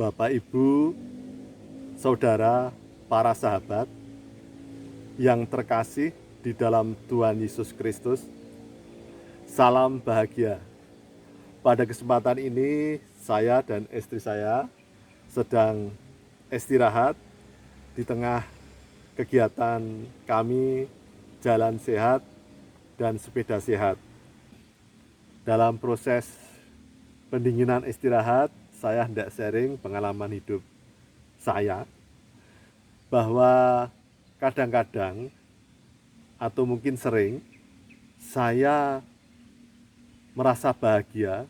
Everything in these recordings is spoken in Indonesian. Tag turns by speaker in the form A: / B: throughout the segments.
A: Bapak, Ibu, Saudara, para sahabat yang terkasih di dalam Tuhan Yesus Kristus, salam bahagia. Pada kesempatan ini, saya dan istri saya sedang istirahat di tengah kegiatan kami jalan sehat dan sepeda sehat. Dalam proses pendinginan istirahat, saya hendak sharing pengalaman hidup saya bahwa kadang-kadang atau mungkin sering saya merasa bahagia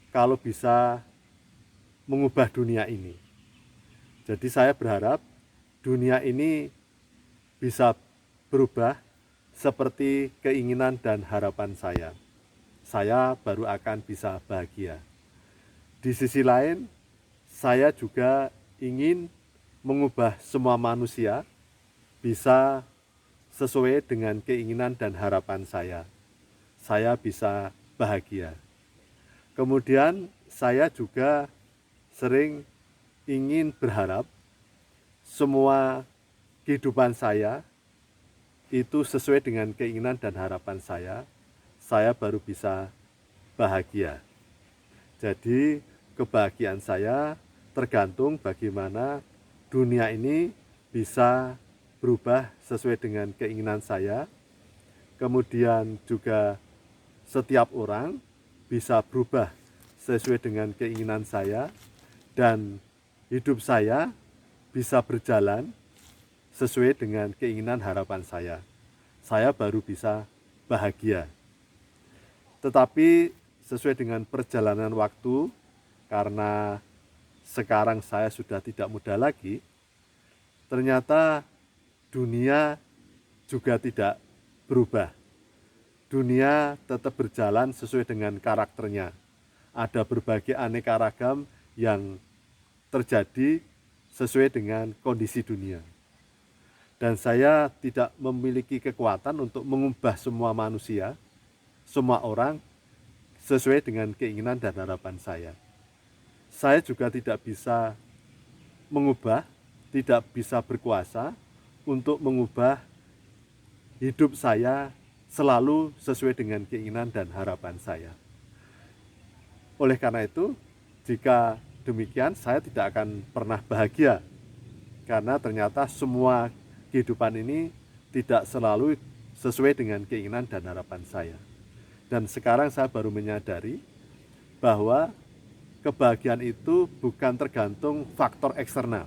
A: kalau bisa mengubah dunia ini. Jadi saya berharap dunia ini bisa berubah seperti keinginan dan harapan saya. Saya baru akan bisa bahagia. Di sisi lain, saya juga ingin mengubah semua manusia bisa sesuai dengan keinginan dan harapan saya. Saya bisa bahagia. Kemudian saya juga sering ingin berharap semua kehidupan saya itu sesuai dengan keinginan dan harapan saya baru bisa bahagia. Jadi kebahagiaan saya tergantung bagaimana dunia ini bisa berubah sesuai dengan keinginan saya. Kemudian juga setiap orang bisa berubah sesuai dengan keinginan saya. Dan hidup saya bisa berjalan sesuai dengan keinginan harapan saya. Saya baru bisa bahagia. Tetapi sesuai dengan perjalanan waktu, karena sekarang saya sudah tidak muda lagi, ternyata dunia juga tidak berubah. Dunia tetap berjalan sesuai dengan karakternya. Ada berbagai aneka ragam yang terjadi sesuai dengan kondisi dunia. Dan saya tidak memiliki kekuatan untuk mengubah semua manusia, semua orang, sesuai dengan keinginan dan harapan saya. Saya juga tidak bisa mengubah, tidak bisa berkuasa untuk mengubah hidup saya selalu sesuai dengan keinginan dan harapan saya. Oleh karena itu, jika demikian saya tidak akan pernah bahagia, karena ternyata semua kehidupan ini tidak selalu sesuai dengan keinginan dan harapan saya. Dan sekarang saya baru menyadari bahwa kebahagiaan itu bukan tergantung faktor eksternal.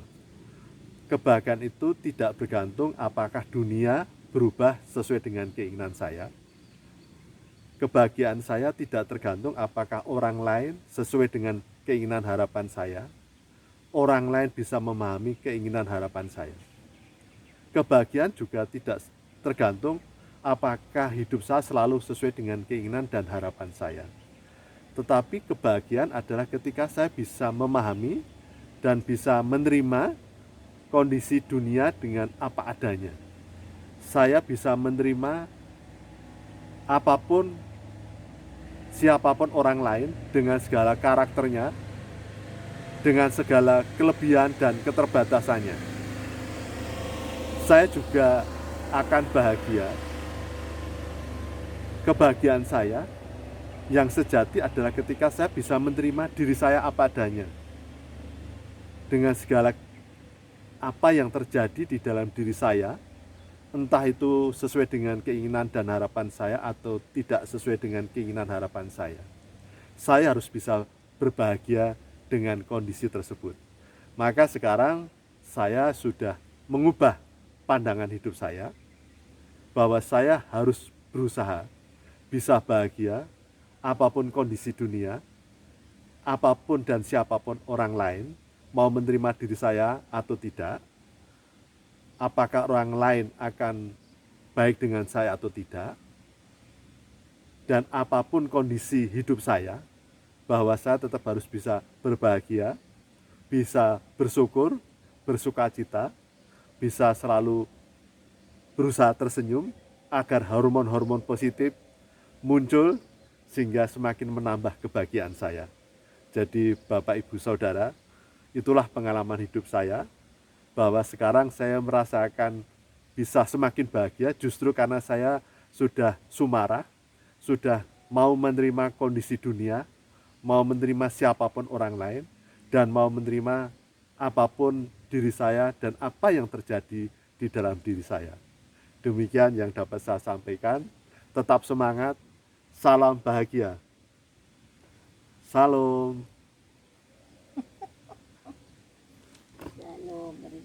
A: Kebahagiaan itu tidak bergantung apakah dunia berubah sesuai dengan keinginan saya. Kebahagiaan saya tidak tergantung apakah orang lain sesuai dengan keinginan harapan saya. Orang lain bisa memahami keinginan harapan saya. Kebahagiaan juga tidak tergantung apakah hidup saya selalu sesuai dengan keinginan dan harapan saya. Tetapi kebahagiaan adalah ketika saya bisa memahami dan bisa menerima kondisi dunia dengan apa adanya. Saya bisa menerima apapun, siapapun orang lain dengan segala karakternya, dengan segala kelebihan dan keterbatasannya. Saya juga akan bahagia. Kebahagiaan saya yang sejati adalah ketika saya bisa menerima diri saya apa adanya. Dengan segala apa yang terjadi di dalam diri saya, entah itu sesuai dengan keinginan dan harapan saya atau tidak sesuai dengan keinginan harapan saya harus bisa berbahagia dengan kondisi tersebut. Maka sekarang saya sudah mengubah pandangan hidup saya, bahwa saya harus berusaha bisa bahagia apapun kondisi dunia, apapun dan siapapun orang lain mau menerima diri saya atau tidak, apakah orang lain akan baik dengan saya atau tidak, dan apapun kondisi hidup saya, bahwa saya tetap harus bisa berbahagia, bisa bersyukur, bersukacita, bisa selalu berusaha tersenyum agar hormon-hormon positif muncul sehingga semakin menambah kebahagiaan saya. Jadi Bapak Ibu Saudara, itulah pengalaman hidup saya, bahwa sekarang saya merasakan bisa semakin bahagia justru karena saya sudah sumarah, sudah mau menerima kondisi dunia, mau menerima siapapun orang lain, dan mau menerima apapun diri saya dan apa yang terjadi di dalam diri saya. Demikian yang dapat saya sampaikan. Tetap semangat, salam bahagia. Salam.
B: Shalom.